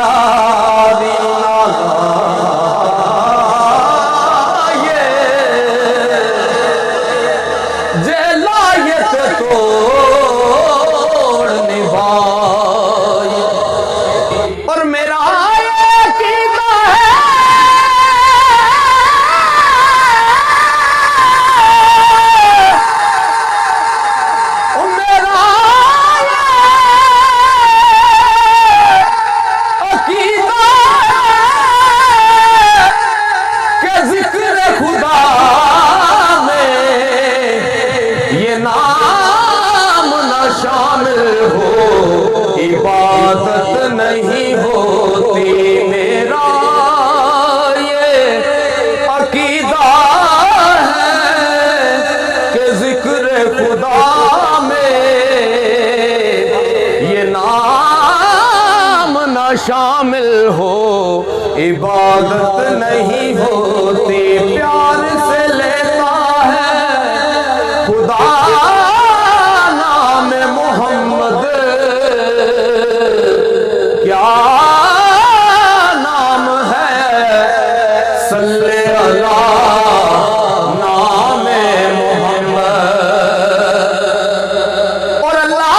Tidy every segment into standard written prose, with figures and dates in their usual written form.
यारी ये जे लायत तोड़ निभाई और मेरा इबादत नहीं होती मेरा ये अकीदा है कि जिक्र खुदा में ये नाम ना शामिल हो इबादत नहीं होती प्यार से लेता है खुदा नाम मोहम्मद क्या नाम है सल्ले अला नाम मोहम्मद और अल्लाह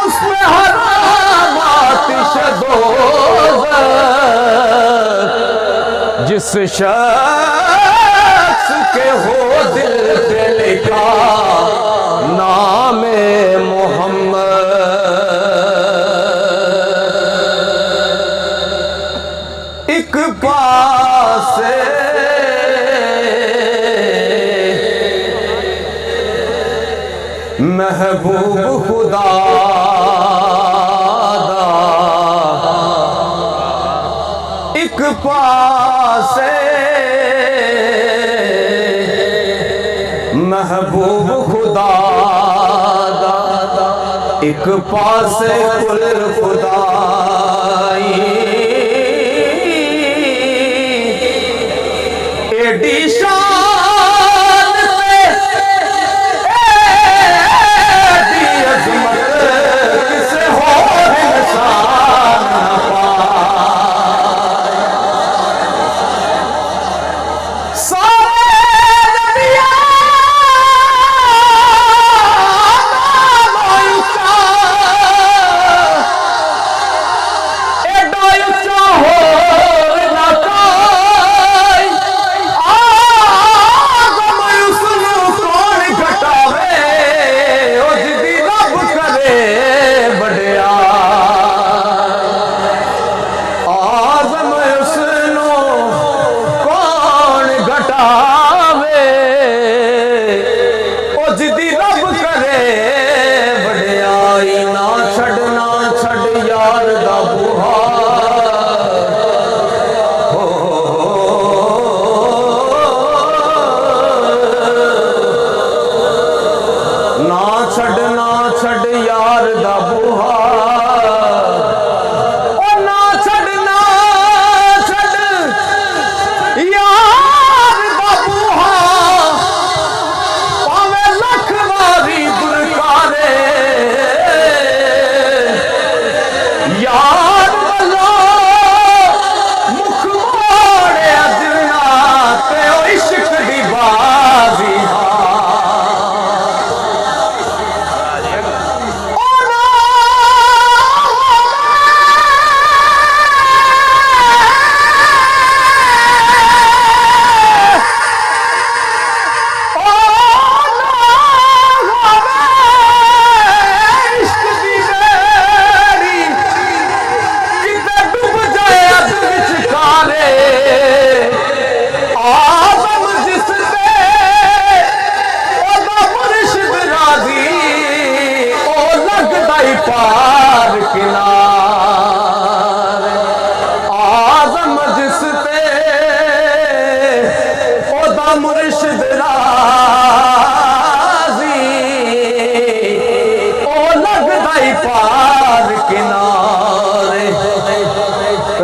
उसमें हराम आतिश दोज़ख जिस शख्स के हो दिल पे लिखा नाम मोहम्मद एक पास महबूब खुदा एक पास महबूब खुदा एक पास कुल खुदाई एडी शान से एडी अजमत किसे हो इंसान न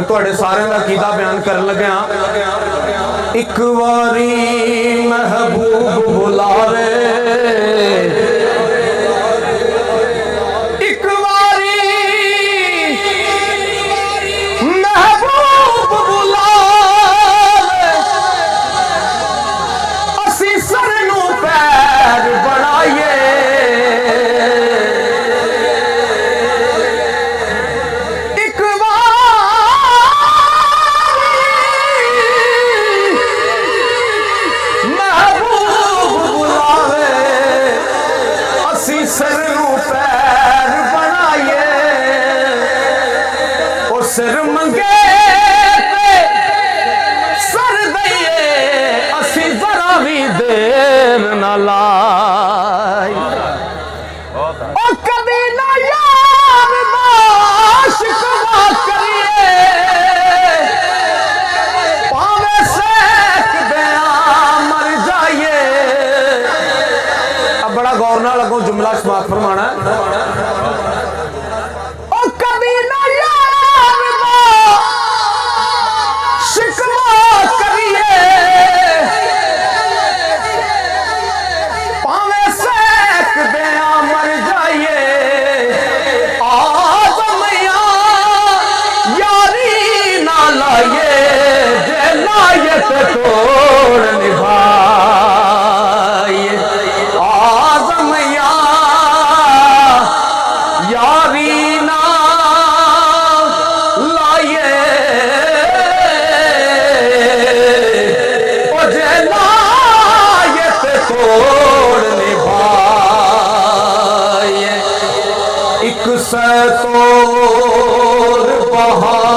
तुहाडे सारे दा कीदा बयान करन लगे एक बारी महबूब बुलावे, एक बारी महबूब बुलावे, असी सर नू पैर बनाइए। सिर मंगे सर दइए, असी जरा भी देर न लाई। ओ कभी ना यार शिकवा करिए, पावे सेक दिया मर जाइए। अब बड़ा गौर ना लगो, जुमला समाप्त फरमाना। तोड़ निभाइए आज़म यारी ना लाइए, जलायत तोड़ निभाइए। एक सैतोर बहार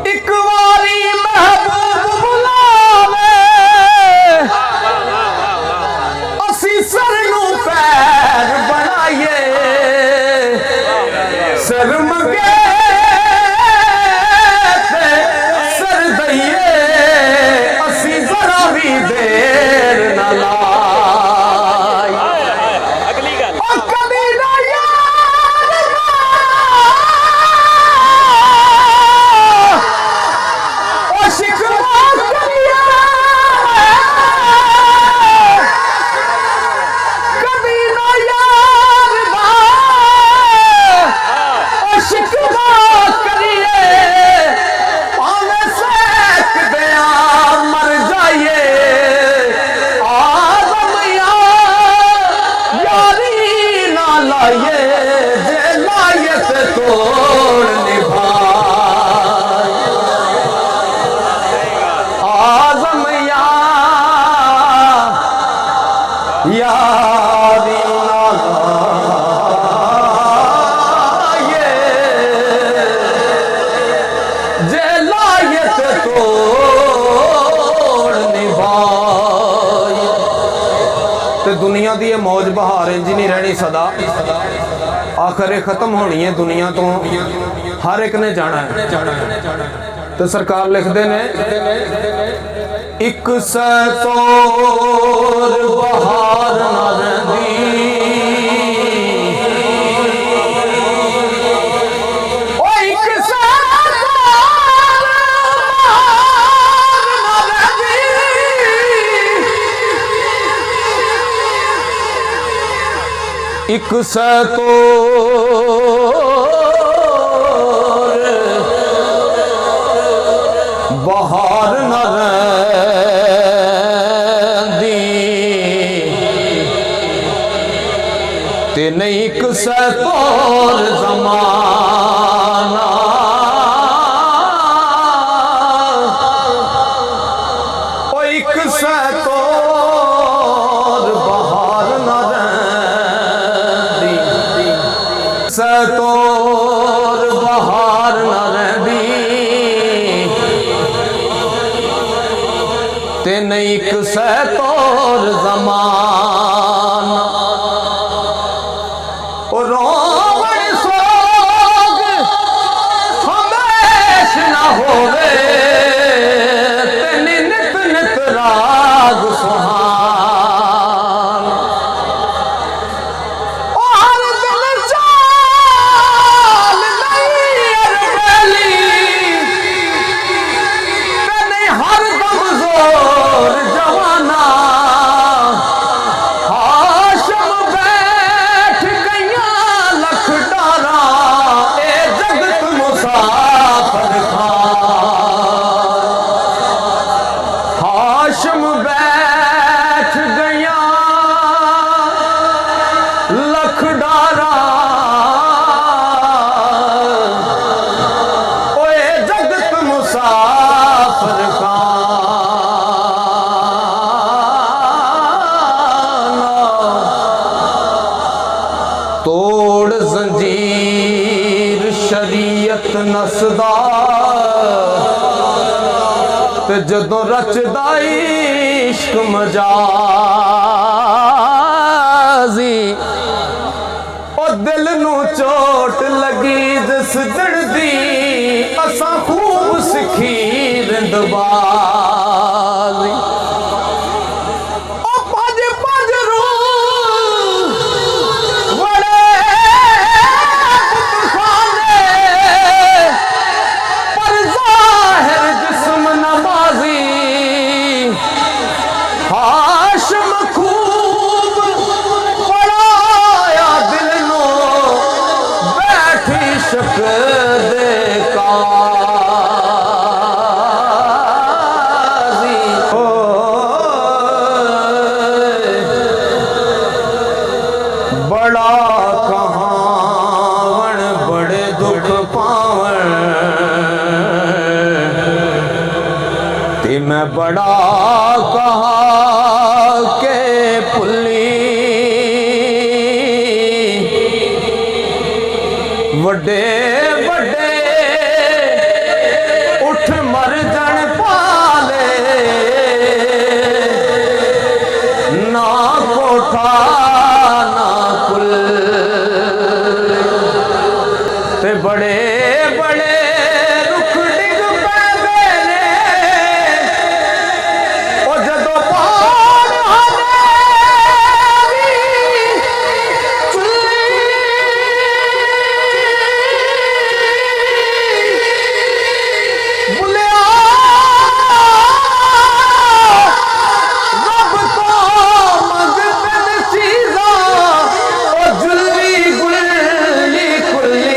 एक बारी महबूब बुलावे, असी सर नू पैर बनाइए। सर मंगे सर दइए, असी जरा भी देर न लाई। अगली गल कभी ना तोड़ निभाए आज़म यारी ना लाइए, जलायत तोड़ निभाए। ते दुनिया दी मौज बहार इंज नहीं रहनी सदा, आखिर खत्म होनी है दुनिया तो, हर एक ने जाना है। तो सरकार लिखते ने एक सैतोर बहार न रही, एक सैतोर बहार न रही, ते नहीं एक सैतोर ज़माना। ओ एक सैतोर बहार न सैतोर बहार न रही, ते नहीं एक सैतोर ज़माना। रोवण सोग हमेश न होवे, ते नित नित राग सुहान। और दिल चाहे डारा ओए जगत मुसाफिर खाना तोड़ जंजीर शरीयत नसदा ते जदों रचदा इश्क मजाजी ओ दिल नू चोट लगी जिस दिन दी असां खूब सिखी रिंदबाजी बड़ा कहावण बड़े दुख पावन ते मैं बड़ा कहा के पुली वड्डे वड्डे उठ मर जन पाले ना कोठा ते बड़े बड़े रुख डिग पैंदे ने ओ जदों पाण हनेरी चुल्ली बुलिया रब तो मंगदे ने चीज़ां ओ जुल्ली गुल्ली कुल्ली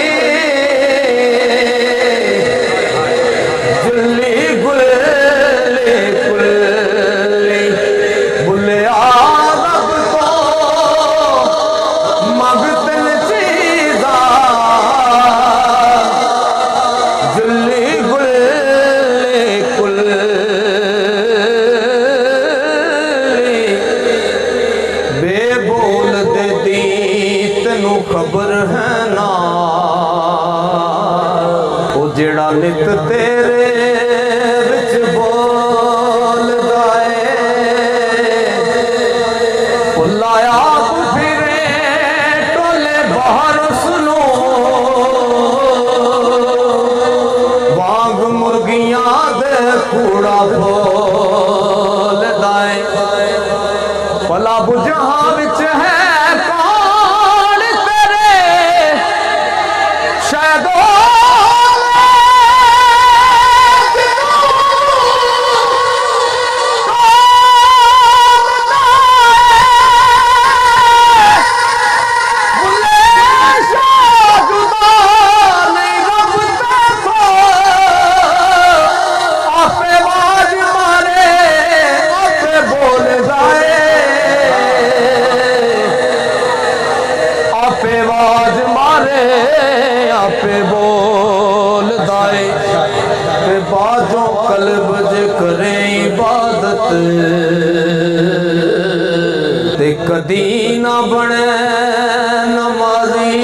खबर है ना वो जेड़ा नित तेरे विच बोलदा है लाया फिरे टोले बाहर सुनो वांग मुर्गियां दे कूड़ा बोलदा है भला बुझहां विच है आपे बोल दाए ते बाजों कल्ब जे करे इबादत ते कदी ना बने नमाजी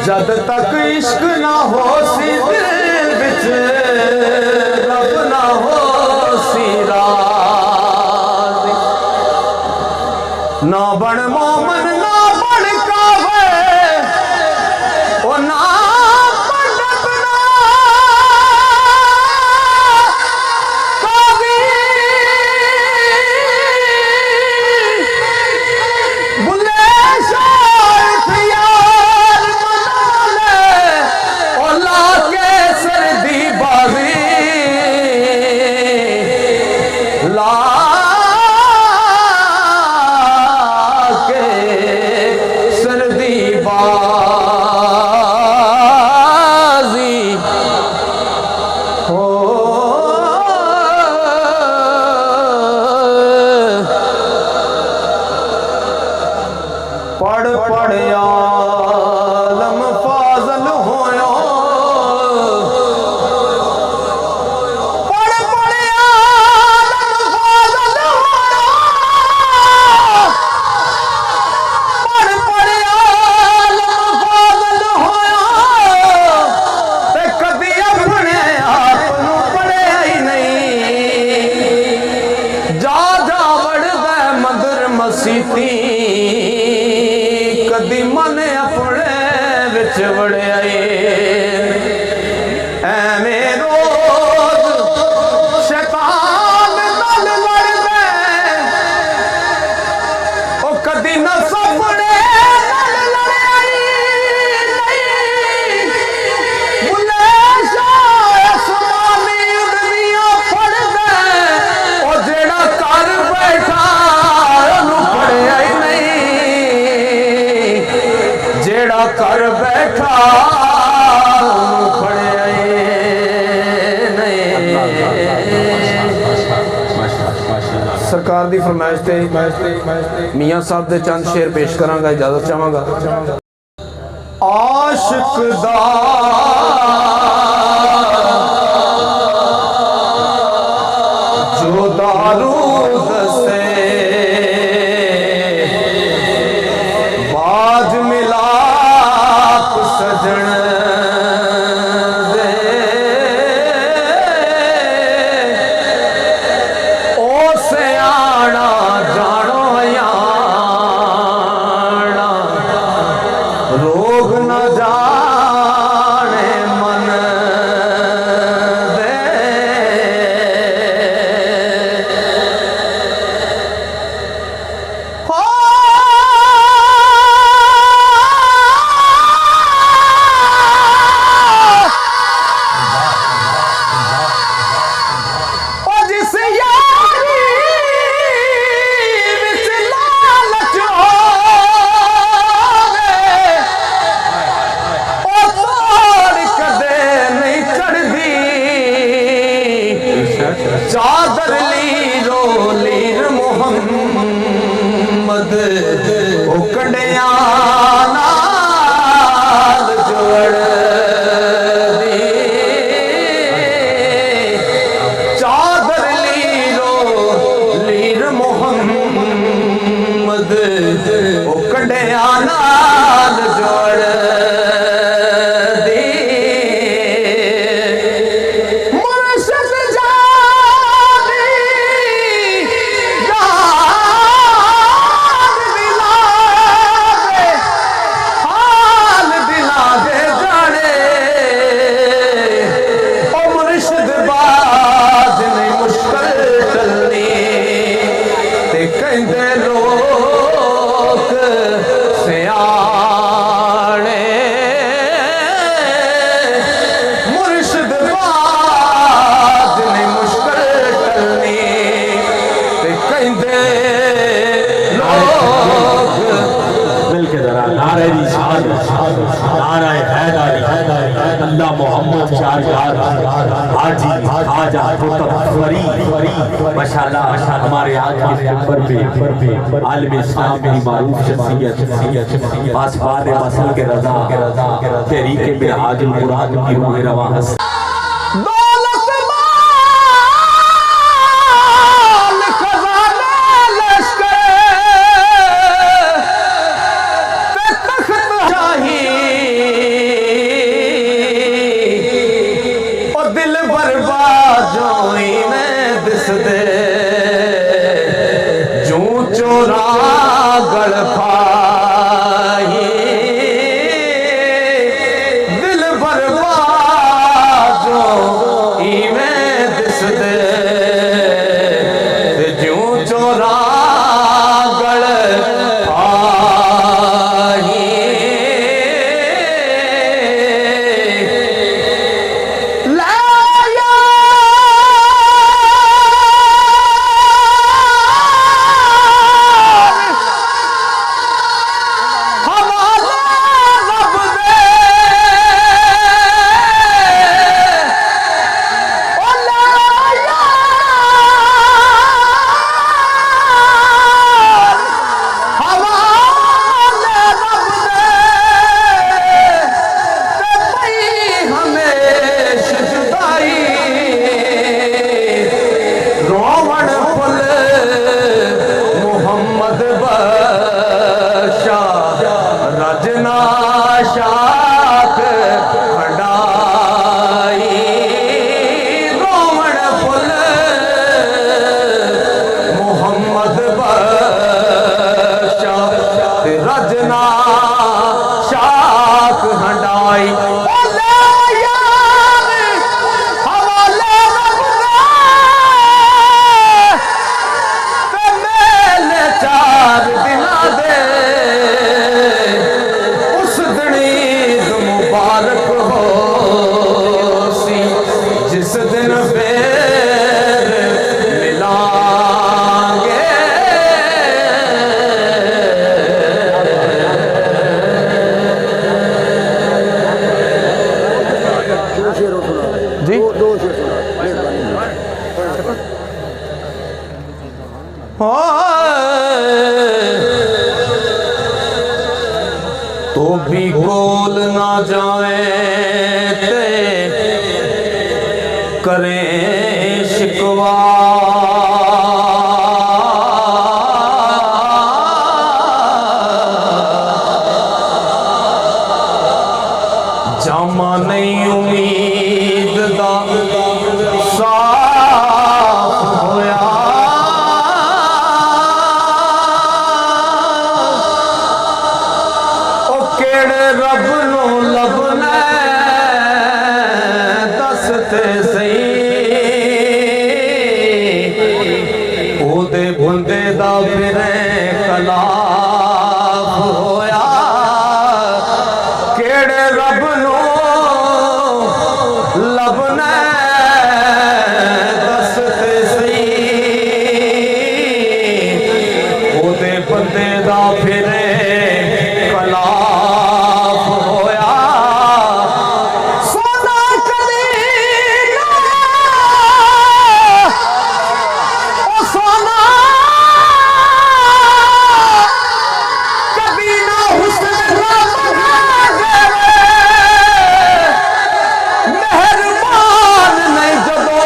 जद तक इश्क ना हो सी दिल विच रब ना हो सी राज़ी ना बन मोमन ना बन काफिर ओ ना पंडित ना काजी बुले शाह यार मना ले ओ ला के सर्दी बाजी ला के पढ़ पढ़ आलम फाजल होया पढ़ पढ़ आलम फाजल होया पढ़ पढ़ आलम फाजल होया ते कदी अपने आप नू पढ़िया ही नहीं जा जा वड़दा मंदिर मसीती कदी मन अपने विच वड़िया एवें रोज शैतान नाल लड़दा ओ कदी न सपने नाल लड़िया नहीं बुलेशा आसमानी उड़दियां फड़दा ओ जेड़ा कर बैठा ओनू पढ़िया ही नहीं जेड़ा कर बैठा पढ़िया नहीं। सरकार दी फरमाइश ते मियां साहब दे चंद शेर पेश करांगा, इजाजत चाहांगा। आशिक दा जो दारू दसे बाज मिलाप सजन दे ओ सियाणा जानो याना रोग न जाने मन दे हो ओ जिस यारी विच लालच होवे ओ तोड़ कदे नहीं चढ़दी चादर लीरो लीर मुहम्मद ओ कंडिया नाल जोड़दी चादर लीरो लीर मुहम्मद ओ कंडिया नाल जोड़दी मुर्शिद जानी याद दिलावे हाल दिला दे जाने ओ मुर्शिद बाज नहीं मुश्किल चलनी ते कहंदे लोक सियाणे मुर्शिद बाज नहीं मुश्किल टलनी ते कहंदे लोक मिलके जरा नारे दी शान नारा हैदारी अल्लाह मोहम्मद चार यार हाजी खाजा कुतुब फरीद माशाल्लाह हमारे आज के नंबर पे आलम इस्लाम की मारूफ शख्सियत पासबाद मसल के रजा तहरीक मिनहाजुल कुरान की रूह रवां दौलत माल खजाना लश्कर ते तख्त शाही ओ दिल बर्बाद जोई में दिस दे जू चोरा गल खाई दिल बर्बाद जो वो भी कोल ना जाए ते करें शिकवा। जामा नहीं उम्मीद दा साफ होया, ओ केड़े रब नू लभना दस ते सही, ओदे बंदे दा फिरे खिलाफ होया। केड़े रब नू लभना दस ते सही, ओदे बंदे दा फिरे खिलाफ होया। सोना कदी ना ओ सोना कभी ना हुस्न मेहरबान नहीं जदो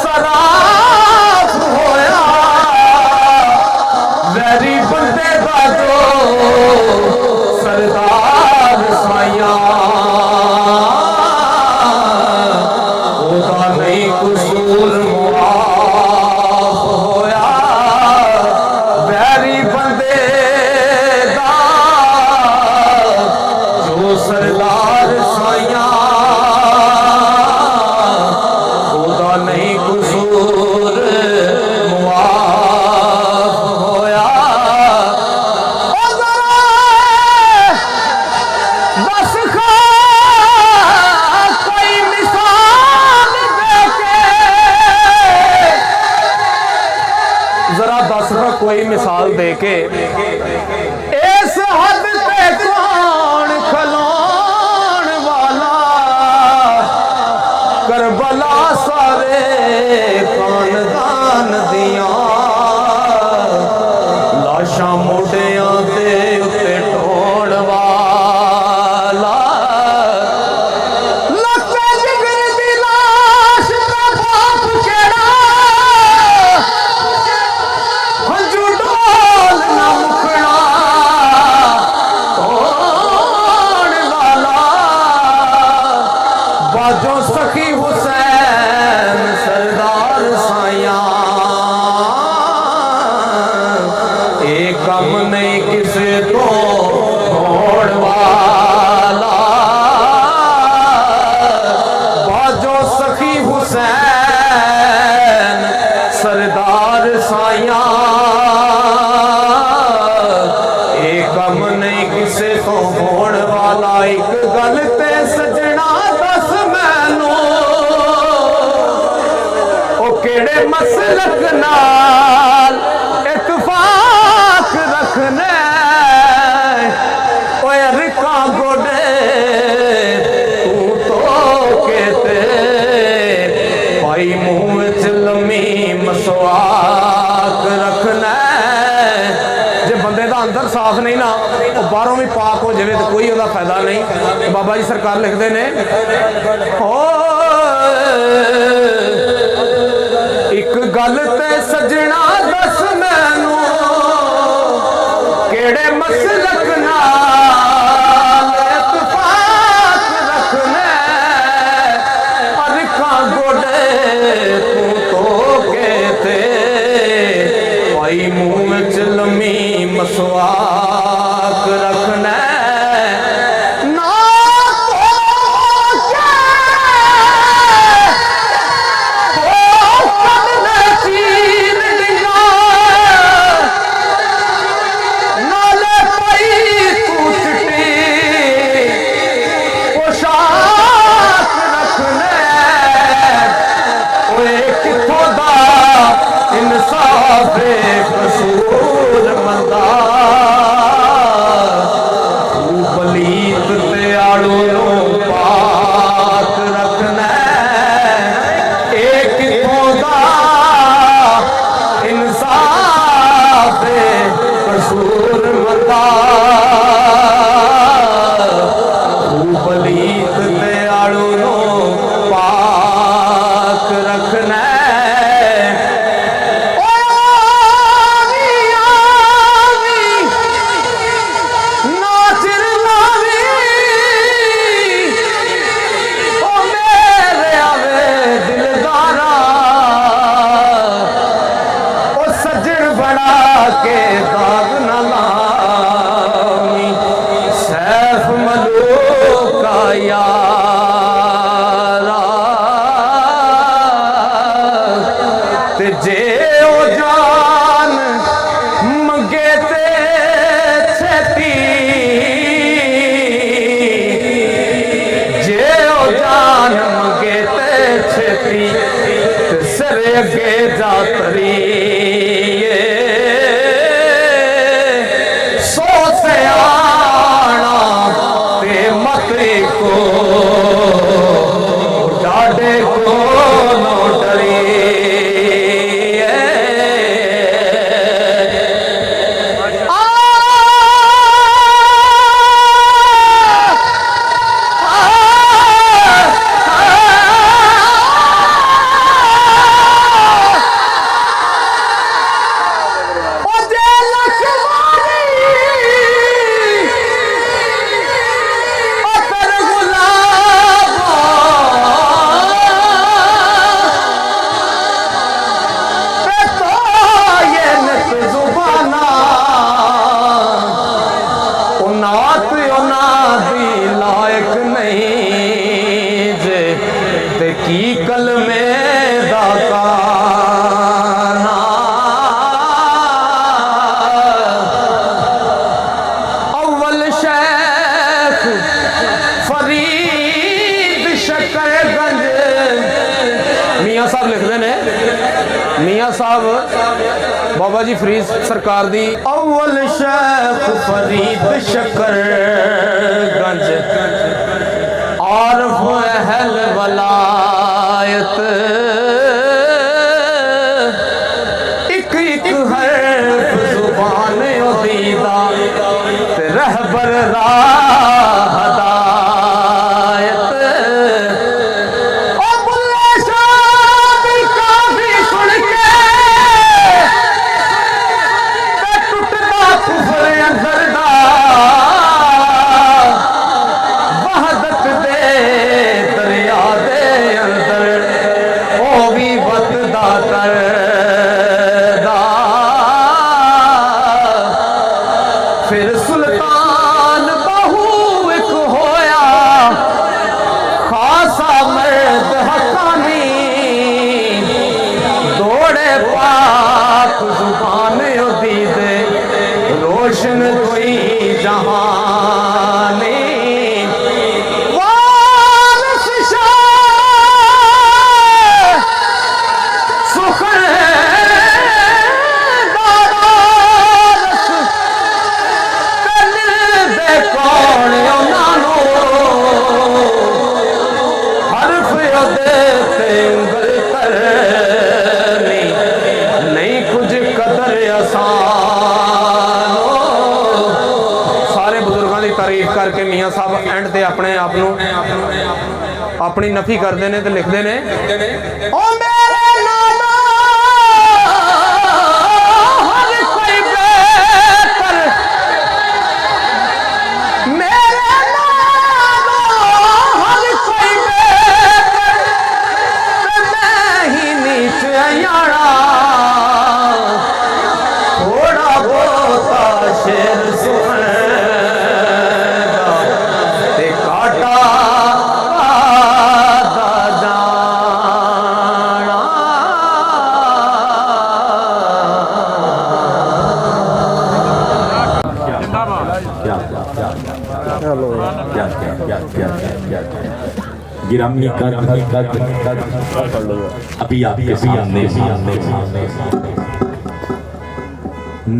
सराफ होया। वैरी बंदे दा जो सरदार साया, ओदा नहीं कसूर मुआफ होया। वैरी बंदे दा जो सरदार साया, ओदा नहीं कसूर मुआफ होया। ओ जरा दस खा कोई मिसाल देके, जरा दस खा कोई मिसाल देके, इस हद पे कौन खलोन वाला। करबला सारे खानदान दिया लाशां मोढियां दे उत्ते ढोण वाला। लत्ते जिगर दी लाश दा बाप केड़ा, हंजू डोल ना मुकना कौन वाला। बाजो सखी हुसैन सरदार साया, एक कम नहीं किसे तो होड़ वाला। बाजो सखी हुसैन सरदार साया, एक कम नहीं किसे तो होड़ वाला। एक गल ते सजना दस मैनू, ओ केड़े मसलक नाल इत्तफाक रखने, ओए रिका गोडे तू तो केते, भाई मुंह विच लम्मी मसवाक रखना। जे बंदे दा अंदर साफ नहीं ना, वो बाहरों भी पाक हो जाए तो कोई ओदा फायदा नहीं। बाबा जी सरकार लिखते ने, एक गल ते सजना दस मैनू, केड़े मसलक नाल इत्तफाक रखने, अरखा गोडे तू तो केते, भाई मुंह विच लम्मी मसवाक रखना। ना इंसाफ कसूर मंदा, तू पलीत ते आड़ू पाक रखना। एक किथों इंसाफ कसूर मंदा। मियाँ साहब बाबा जी फरीद सरकार दी अव्वल शेख फरीद शकरगंज आरफ अहल वलायत एक एक हर्फ जुबान उदीदा ते रहबर राह हदायत ओ बुल्ले शाह दी काफी सुन के ते टुटदा कुफर अंदर दा वहदत दे दरिया दे अंदर ओ भी वतदा करदा फिर सुल्तान बहू एक होया खासा मर्द हकानी दौड़े पाक जुबान उदीदे रोशन कोई जहानी वारिस शाह सुखर कौन उन्होंने हरफ देते उंगल करनी नहीं कुछ कदर आसान सारे बुजुर्गों की तारीफ करके मियाँ साहब एंड ते अपने आप नूं अपनी नफी करते हैं तो लिखते हैं ओ मेरे नाना हर कोई बेहतर मेरे नाना हर कोई बेहतर ते मैं ही नीच अयाड़ा थोड़ा बहुता शेर सुनेगा ते काटा दा जाना गिरामी का अभी आपके सामने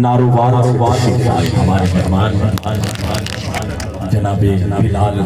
नारोवार हमारे मेहमान जनाबे बिलाल